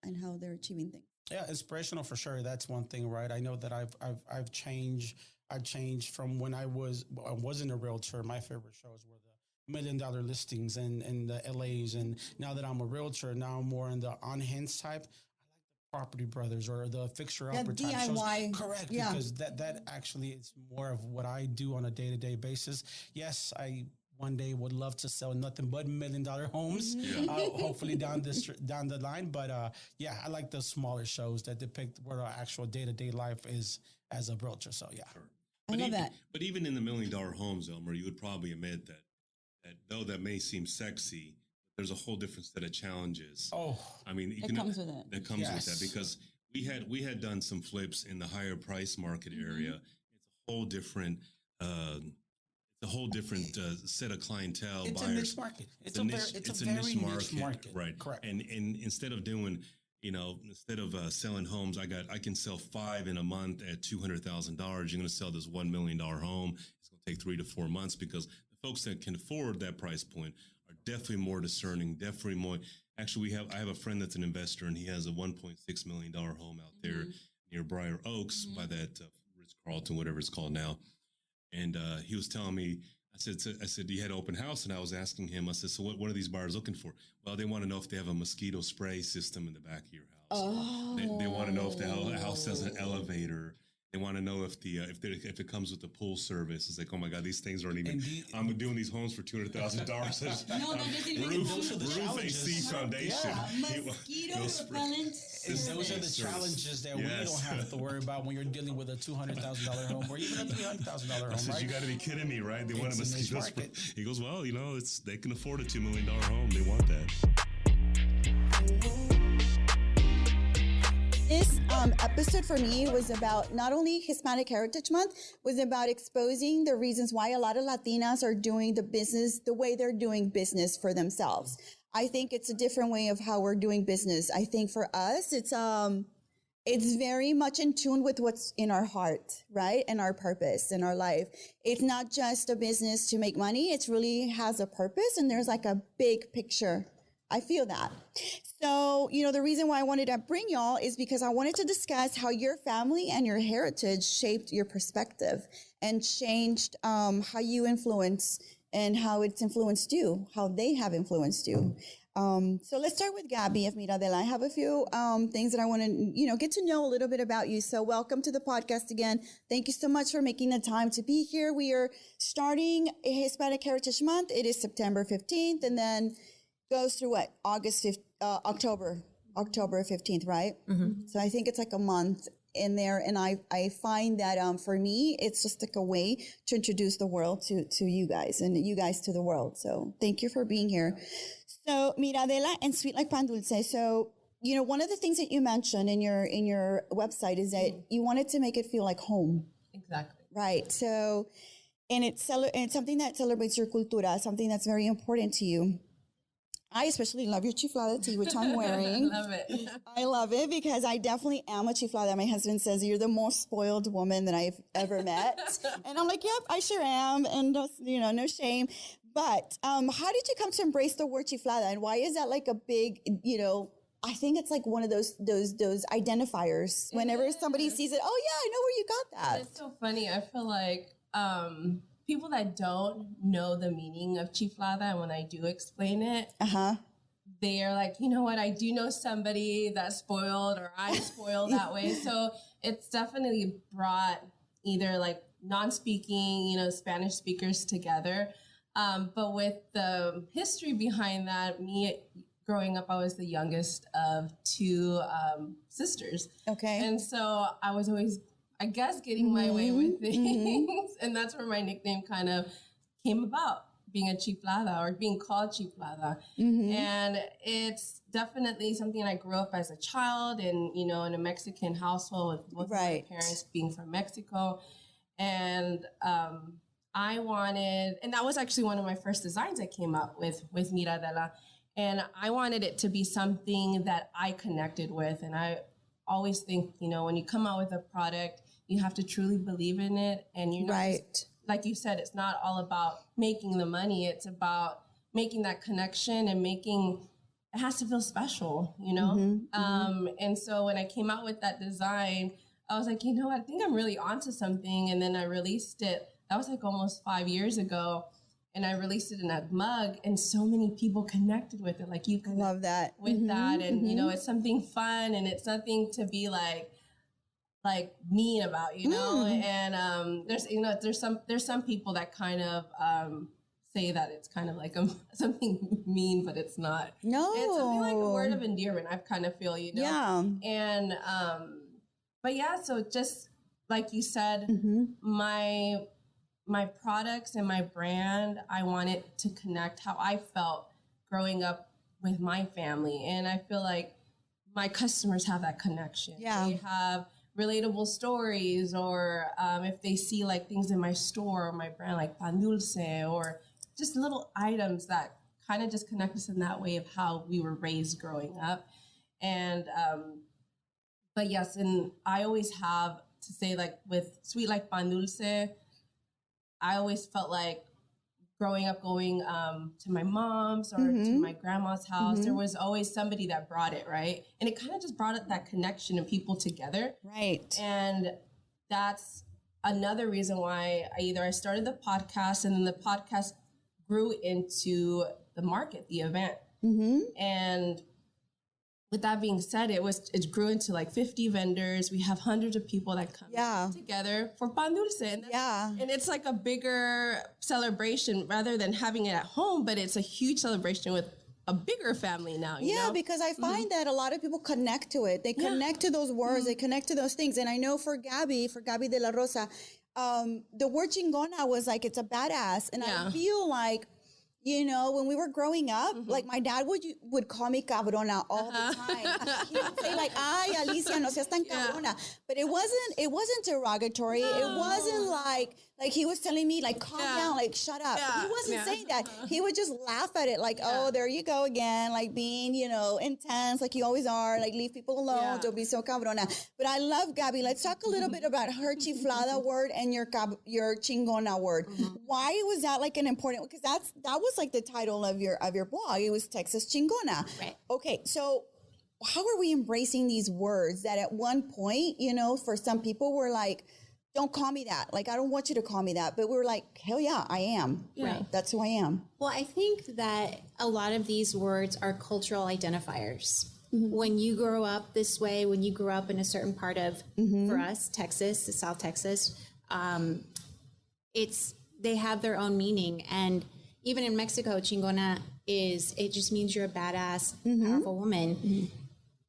and how they're achieving things. Yeah, inspirational for sure. That's one thing, right? I know that I've changed. I changed from when I wasn't a realtor. My favorite shows were the $1 million listings and the LAs. And now that I'm a realtor, now I'm more in the on hands type. I like the Property Brothers or the Fixer Upper type DIY. shows. Correct, because that actually is more of what I do on a day-to-day basis. Yes, I one day would love to sell nothing but $1 million homes, hopefully down the line. But I like the smaller shows that depict what our actual day-to-day life is as a realtor. So Sure. I love that. But even in the $1 million homes, Elmer, you would probably admit that though that may seem sexy, there's a whole different set of challenges. Oh, I mean, That comes with it. That comes with that, because we had done some flips in the higher price market area. It's a whole different. Set of clientele. It's buyers. a niche market. It's a very niche market. Right. Correct. And instead of doing, instead of selling homes, I can sell 5 in a month at $200,000. You're going to sell this $1 million home. It's going to take 3 to 4 months, because the folks that can afford that price point are definitely more discerning, definitely more. Actually, I have a friend that's an investor, and he has a $1.6 million home out there near Briar Oaks by that Ritz-Carlton, whatever it's called now. And he was telling me, I said, you had an open house, and I was asking him, I said, so what are these buyers looking for? Well, they want to know if they have a mosquito spray system in the back of your house. Oh. They want to know if the house has an elevator. They want to know if it comes with the pool service. It's like, oh my God, these things aren't even. I'm doing these homes for $200,000. Roof AC foundation. Mosquito repellent. Those are the challenges that we don't have to worry about when you're dealing with a $200,000 home or even a $300,000 home. I said, right? you got to be kidding me, right? They want a It's a niche mosquito spray. market. He goes, well, they can afford a $2 million home. They want that. This episode for me was about not only Hispanic Heritage Month, was about exposing the reasons why a lot of Latinas are doing the business the way they're doing business for themselves. I think it's a different way of how we're doing business. I think for us, it's very much in tune with what's in our heart, right? And our purpose in our life. It's not just a business to make money. It really has a purpose, and there's like a big picture. I feel that. So, the reason why I wanted to bring y'all is because I wanted to discuss how your family and your heritage shaped your perspective and changed how you influence and how it's influenced you, how they have influenced you. So let's start with Gabby of Miradela. I have a few things that I want to, get to know a little bit about you. So welcome to the podcast again. Thank you so much for making the time to be here. We are starting Hispanic Heritage Month. It is September 15th, and then goes through what? October 15th, right? So I think it's like a month in there. And I find that for me, it's just like a way to introduce the world to you guys and you guys to the world. So thank you for being here. So Miradela and Sweet Like Pan Dulce. So, one of the things that you mentioned in your website is that you wanted to make it feel like home. Exactly. Right. So, and it's something that celebrates your cultura, something that's very important to you. I especially love your chiflada tee, which I'm wearing. Love it. I love it because I definitely am a chiflada. My husband says, you're the most spoiled woman that I've ever met. And I'm like, yep, I sure am. And, no shame. But how did you come to embrace the word chiflada? And why is that like a big, I think it's like one of those identifiers. Whenever somebody sees it, oh yeah, I know where you got that. It's so funny. I feel like people that don't know the meaning of chiflada, and when I do explain it, they are like, you know what? I do know somebody that's spoiled, or I'm spoiled that way. So it's definitely brought either like non-speaking, Spanish speakers together. But with the history behind that, me growing up, I was the youngest of two sisters. Okay. And so I was always, I guess, getting my way with things. And that's where my nickname kind of came about, being a chiflada or being called chiflada. And it's definitely something I grew up as a child and, in a Mexican household with both of my parents being from Mexico. And I wanted, and that was actually one of my first designs I came up with Miradela. And I wanted it to be something that I connected with. And I always think, when you come out with a product, you have to truly believe in it. And you're not just, like you said, it's not all about making the money. It's about making that connection and it has to feel special, And so when I came out with that design, I was like, I think I'm really onto something. And then I released it. That was like almost 5 years ago. And I released it in a mug, and so many people connected with it. Like, you can love that with that. And, it's something fun, and it's nothing to be like mean about, And there's some people that kind of say that it's kind of like something mean, but it's not. No. It's something like a word of endearment, I kind of feel, Yeah. And, but yeah, so just like you said, my products and my brand, I want it to connect how I felt growing up with my family. And I feel like my customers have that connection. Yeah. They have relatable stories, or if they see like things in my store or my brand, like pan dulce, or just little items that kind of just connect us in that way of how we were raised growing up. And, but yes, and I always have to say, like, with Sweet Like Pan Dulce, I always felt like growing up going to my mom's or to my grandma's house, there was always somebody that brought it, right? And it kind of just brought up that connection of people together. Right. And that's another reason why I started the podcast, and then the podcast grew into the market, the event. And with that being said, it grew into like 50 vendors. We have hundreds of people that come together for pan dulce. And and it's like a bigger celebration rather than having it at home, but it's a huge celebration with a bigger family now. You know? Because I find that a lot of people connect to it. They connect to those words. They connect to those things. And I know for Gabby de la Rosa, the word chingona was like, it's a badass. And I feel like, when we were growing up, like my dad would call me cabrona all the time. He would say like, "Ay, Alicia, no seas tan cabrona." But it wasn't derogatory. No. It wasn't like he was telling me like, calm down, like shut up. He wasn't saying that. He would just laugh at it like, oh, there you go again, like being, intense like you always are, like leave people alone, don't be so cabrona. But I love Gabby. Let's talk a little bit about her chiflada word and your chingona word. Why was that like an important? Because that was like the title of your blog. It was Texas Chingona. Right. Okay, so how are we embracing these words that at one point, for some people were like, don't call me that. Like, I don't want you to call me that. But we were like, hell yeah, I am. Right. That's who I am. Well, I think that a lot of these words are cultural identifiers. When you grow up this way, when you grew up in a certain part of, for us, Texas, South Texas, they have their own meaning. And even in Mexico, chingona it just means you're a badass, powerful woman.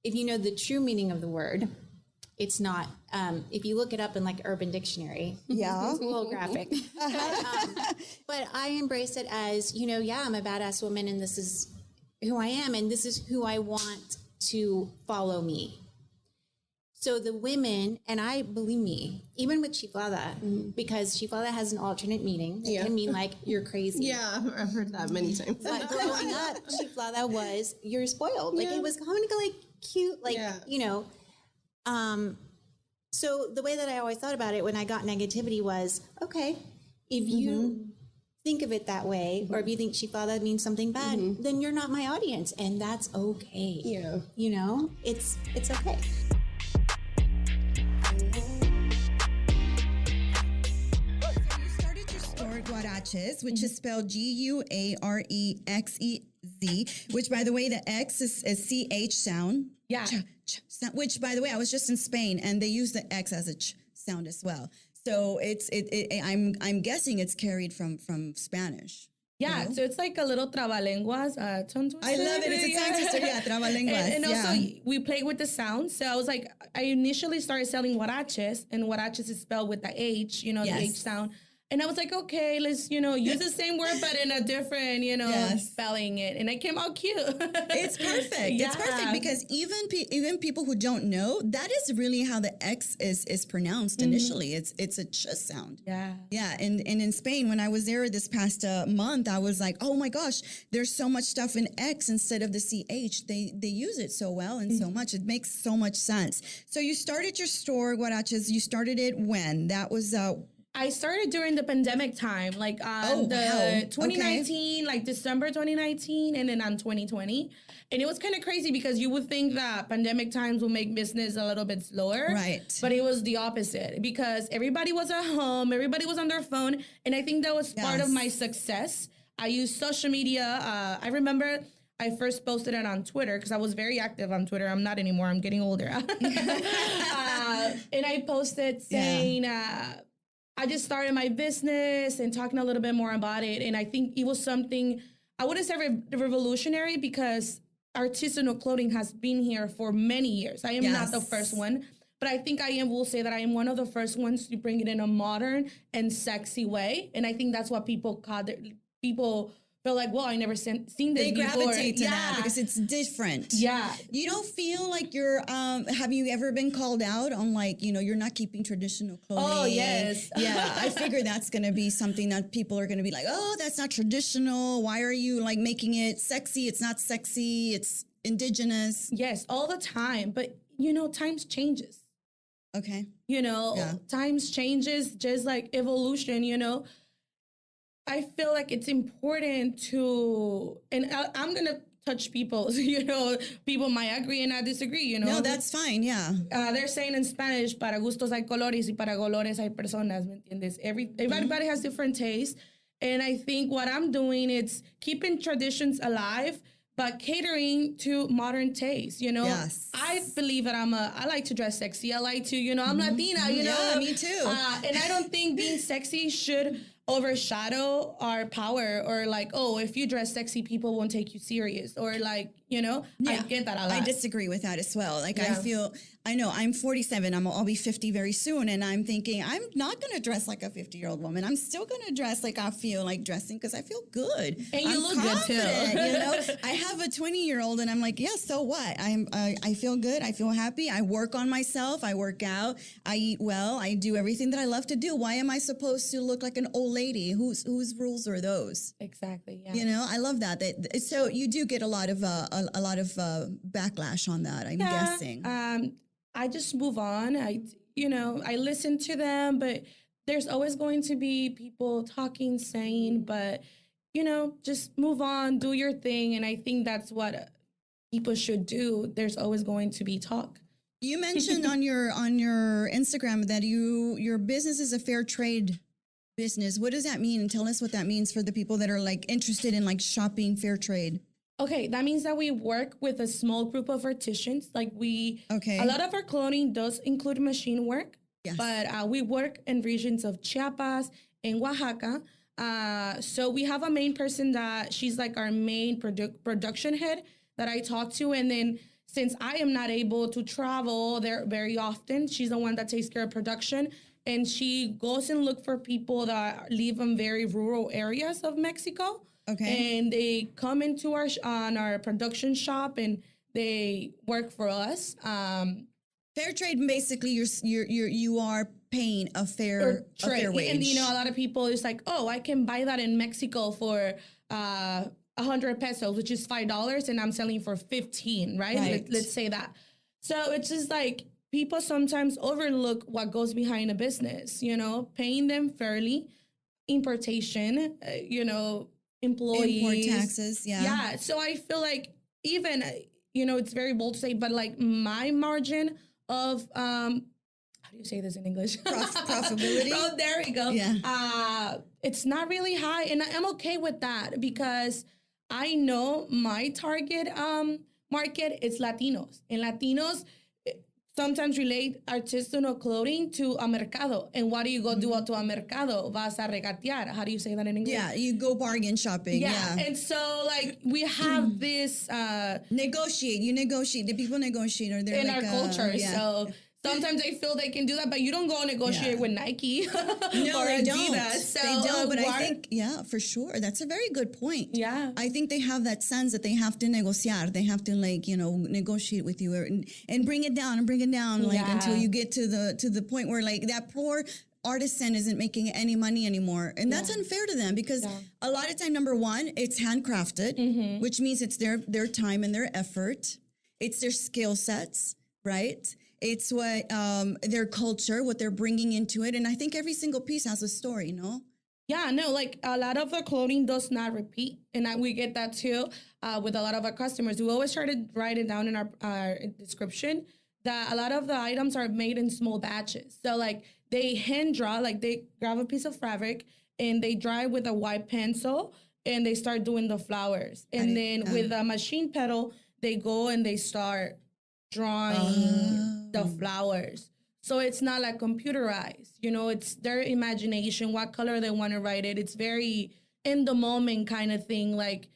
If you know the true meaning of the word, it's not, if you look it up in like Urban Dictionary, it's a little graphic. But I embrace it as, I'm a badass woman and this is who I am and this is who I want to follow me. So the women, and I believe me, even with chiflada, because chiflada has an alternate meaning. It can mean like you're crazy. Yeah, I've heard that many times. But growing up, chiflada was you're spoiled. Like it was kind of like cute, like, so the way that I always thought about it when I got negativity was, okay, if you think of it that way, or if you think chiflada means something bad, then you're not my audience, and that's okay. Yeah. You know, it's okay. You started your store Guaraches, which is spelled Guarexez, which, by the way, the X is CH sound. Yeah. Which, by the way, I was just in Spain and they use the X as a ch sound as well. So I'm guessing it's carried from Spanish. Yeah, you know? so it's like a little trabalenguas, tongue twister. I love it. It's a tongue twister. Yeah, trabalenguas. And also, we play with the sounds. So I was like, I initially started selling huaraches, and huaraches is spelled with the H, the H sound. And I was like, okay, let's, use the same word, but in a different, spelling it. And it came out cute. It's perfect. Yeah. It's perfect because even people who don't know, that is really how the X is pronounced initially. It's a ch sound. Yeah. Yeah. And in Spain, when I was there this past month, I was like, oh my gosh, there's so much stuff in X instead of the CH. They use it so well and so much. It makes so much sense. So you started your store, Guaraches. You started it when? That was... I started during the pandemic time, like on 2019, like December 2019, and then on 2020. And it was kind of crazy because you would think that pandemic times will make business a little bit slower. Right. But it was the opposite because everybody was at home, everybody was on their phone. And I think that was part of my success. I used social media. I remember I first posted it on Twitter because I was very active on Twitter. I'm not anymore. I'm getting older. And I posted saying... I just started my business and talking a little bit more about it. And I think it was something, I wouldn't say revolutionary because artisanal clothing has been here for many years. I am not the first one, but I think will say that I am one of the first ones to bring it in a modern and sexy way. And I think that's what people feel like, well, I never seen this before. They gravitate to that because it's different. Yeah. You don't feel like you're, have you ever been called out on like, you're not keeping traditional clothing? Oh, yes. Yeah, I figure that's going to be something that people are going to be like, oh, that's not traditional. Why are you like making it sexy? It's not sexy. It's indigenous. Yes, all the time. But, times changes. Okay. Times changes, just like evolution, I feel like it's important to, and I'm going to touch people, people might agree and not disagree, No, that's fine, yeah. They're saying in Spanish, para gustos hay colores y para colores hay personas, ¿me entiendes? Everybody has different tastes. And I think what I'm doing is keeping traditions alive, but catering to modern taste, Yes. I believe that I like to dress sexy. I like to, I'm Latina, Yeah, me too. And I don't think being sexy should overshadow our power or like, oh, if you dress sexy, people won't take you serious or like, I get that a lot. I disagree with that as well. Like I know I'm 47. I'll be 50 very soon. And I'm thinking I'm not going to dress like a 50-year-old woman. I'm still going to dress like I feel like dressing because I feel good. And you look good too. I have a 20-year-old and I'm like, yeah, so what? I feel good. I feel happy. I work on myself. I work out. I eat well. I do everything that I love to do. Why am I supposed to look like an old lady? Whose rules are those? Exactly. Yeah. I love that. So you do get a lot of backlash on that. I'm guessing. I just move on. I listen to them, but there's always going to be people talking, saying, but just move on, do your thing, and I think that's what people should do. There's always going to be talk. You mentioned on your Instagram that your business is a fair trade business. What does that mean? And tell us what that means for the people that are like interested in like shopping fair trade. Okay, that means that we work with a small group of artisans. Like a lot of our clothing does include machine work, but we work in regions of Chiapas and Oaxaca. So we have a main person that she's like our main production head that I talk to. And then since I am not able to travel there very often, she's the one that takes care of production. And she goes and look for people that live in very rural areas of Mexico. Okay. And they come into our production shop and they work for us. Fair trade, basically, you are paying a fair wage. And a lot of people is like, oh, I can buy that in Mexico for 100 pesos, which is $5, and I'm selling for 15, right? Let's say that. So it's just like people sometimes overlook what goes behind a business. Paying them fairly. importation, employees. Import taxes, yeah. Yeah, so I feel like even, it's very bold to say, but like my margin of, how do you say this in English? Profitability. Oh, there we go. Yeah. It's not really high, and I'm okay with that because I know my target market is Latinos, and Latinos sometimes relate artisanal clothing to a mercado. And what do you go do to a mercado? Vas a regatear. How do you say that in English? Yeah, you go bargain shopping. Yeah. And so, like, we have this... You negotiate. The people negotiate. Or they're in like, our culture. yeah. So sometimes they feel they can do that, but you don't go negotiate with Nike No, or they Adidas. don't. So, They don't, but I think, yeah, for sure. That's a very good point. Yeah. I think they have that sense that they have to negociar. They have to, like, negotiate with you and bring it down like until you get to the point where, like, that poor artisan isn't making any money anymore. And that's unfair to them because a lot of time, number one, it's handcrafted, which means it's their time and their effort. It's their skill sets, right? It's what their culture, what they're bringing into it. And I think every single piece has a story, no? Yeah, no, like a lot of the clothing does not repeat. And we get that too with a lot of our customers. We always try to write it down in our description that a lot of the items are made in small batches. So like they hand draw, like they grab a piece of fabric and they draw it with a white pencil and they start doing the flowers. And then with a machine pedal, they go and they start drawing the flowers. So it's not like computerized, it's their imagination, what color they want to write it. It's very in the moment kind of thing, like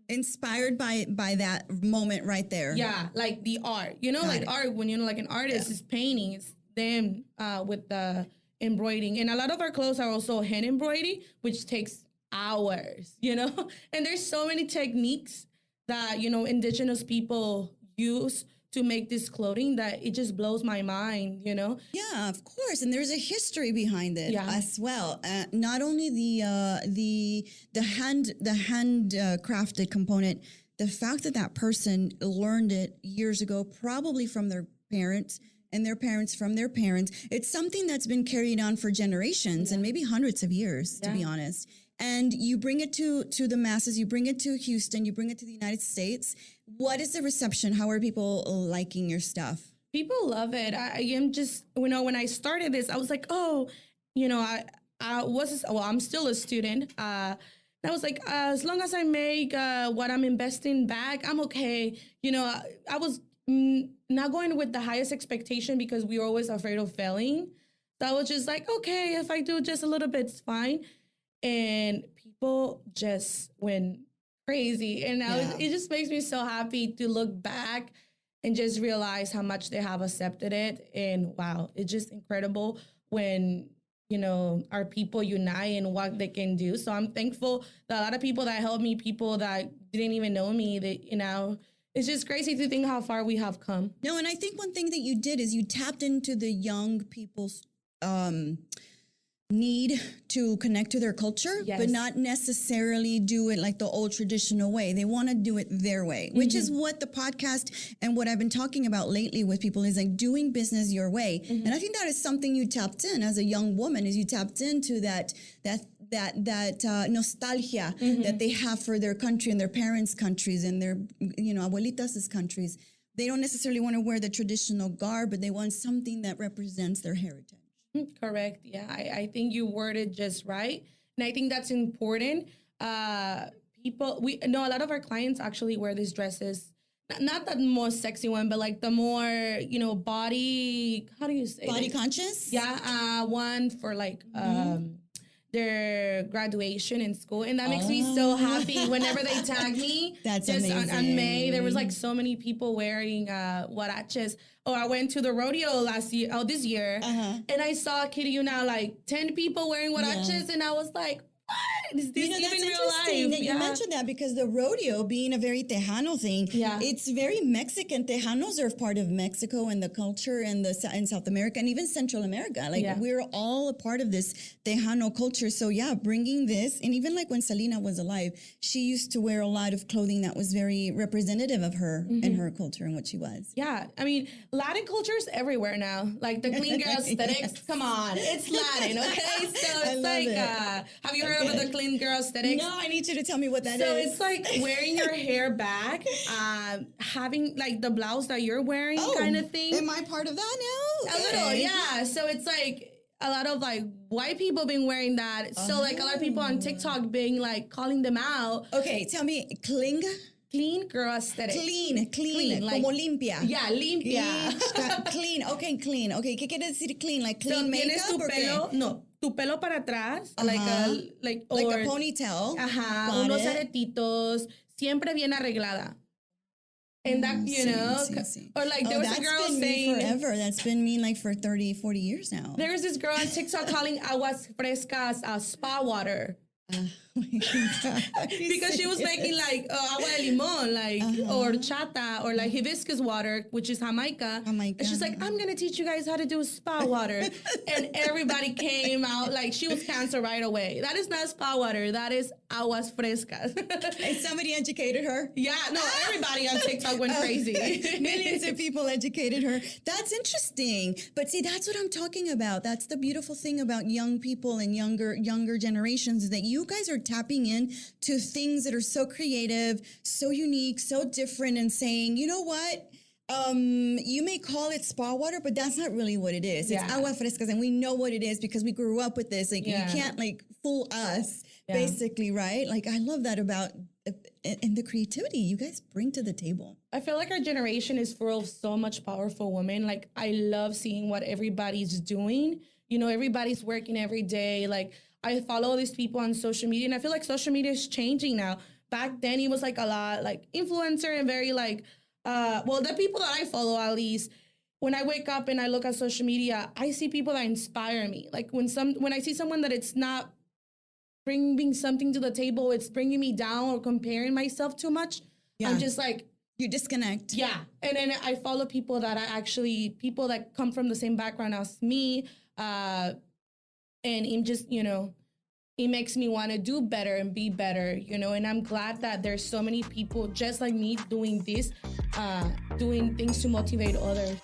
inspired by that moment right there. Yeah, like the art, like art, when like an artist is painting, it's them with the embroidering. And a lot of our clothes are also hand embroidery, which takes hours, and there's so many techniques that, indigenous people use to make this clothing that it just blows my mind, Yeah, of course, and there's a history behind it as well. Not only the hand crafted component, the fact that person learned it years ago, probably from their parents and their parents from their parents. It's something that's been carried on for generations and maybe hundreds of years, to be honest. And you bring it to the masses, you bring it to Houston, you bring it to the United States. What is the reception? How are people liking your stuff? People love it. I am just, when I started this, I was like, I'm still a student. I was like, as long as I make what I'm investing back, I'm okay. I was not going with the highest expectation because we were always afraid of failing. So I was just like, okay, if I do just a little bit, it's fine. And people just went crazy. And it just makes me so happy to look back and just realize how much they have accepted it. And wow, it's just incredible when, our people unite and what they can do. So I'm thankful that a lot of people that helped me, people that didn't even know me, that, it's just crazy to think how far we have come. No, and I think one thing that you did is you tapped into the young people's need to connect to their culture, but not necessarily do it like the old traditional way. They want to do it their way, which is what the podcast and what I've been talking about lately with people is like doing business your way. And I think that is something you tapped in as a young woman, is you tapped into that nostalgia that they have for their country and their parents' countries and their, abuelitas' countries. They don't necessarily want to wear the traditional garb, but they want something that represents their heritage. Correct. Yeah, I think you worded just right. And I think that's important. A lot of our clients actually wear these dresses. Not the most sexy one, but like the more, body, how do you say? Body conscious? Yeah, one for like their graduation in school. And that makes me so happy whenever they tag me. That's just amazing. On May, there was like so many people wearing huaraches. Oh, I went to the rodeo this year, and I saw, kid you now, like 10 people wearing huaraches, and I was like, Is this That's even real interesting life? that you mentioned that, because the rodeo being a very Tejano thing, it's very Mexican. Tejanos are part of Mexico and the culture and in South America and even Central America. Like we're all a part of this Tejano culture. So bringing this, and even like when Selena was alive, she used to wear a lot of clothing that was very representative of her and her culture and what she was. Yeah, I mean, Latin culture is everywhere now. Like the clean girl aesthetics, come on, it's Latin, okay? So it's like, have you heard of the clean girl aesthetics? No, I need you to tell me what that is. So it's like wearing your hair back, having like the blouse that you're wearing kind of thing. Am I part of that now? A little, yeah. So it's like a lot of like white people been wearing that. So like a lot of people on TikTok being like calling them out. Okay, tell me, Clean girl aesthetic. Clean, like, como limpia. Yeah, limpia. Clean, okay, clean. Okay, ¿qué quiere decir clean? Like clean makeup tienes tu or pelo, no, tu pelo para atrás, like a ponytail. Ajá, unos aretitos, siempre bien arreglada. And that, you know, or like there was a girl saying forever. That's been me like for 30, 40 years now. There's this girl on TikTok calling aguas frescas spa water. Because she was making like agua de limon, like or chata, or like hibiscus water, which is Jamaica. And she's like, I'm gonna teach you guys how to do spa water. And everybody came out like she was canceled right away. That is not spa water. That is aguas frescas. And somebody educated her. Yeah, no, everybody on TikTok went crazy. Millions of people educated her. That's interesting. But see, that's what I'm talking about. That's the beautiful thing about young people and younger generations, is that you guys are tapping in to things that are so creative, so unique, so different, and saying, you know what? You may call it spa water, but that's not really what it is. It's agua frescas, and we know what it is because we grew up with this. Like you can't like fool us, basically, right? Like I love that about and the creativity you guys bring to the table. I feel like our generation is full of so much powerful women. Like I love seeing what everybody's doing. You know, everybody's working every day. Like I follow all these people on social media, and I feel like social media is changing now. Back then, it was like a lot like influencer and very like, the people that I follow, at least, when I wake up and I look at social media, I see people that inspire me. Like when I see someone that it's not bringing something to the table, it's bringing me down or comparing myself too much. I'm just like, you disconnect. Yeah. And then I follow people that are actually people that come from the same background as me. And it just, you know, it makes me want to do better and be better, you know, and I'm glad that there's so many people just like me doing this, doing things to motivate others.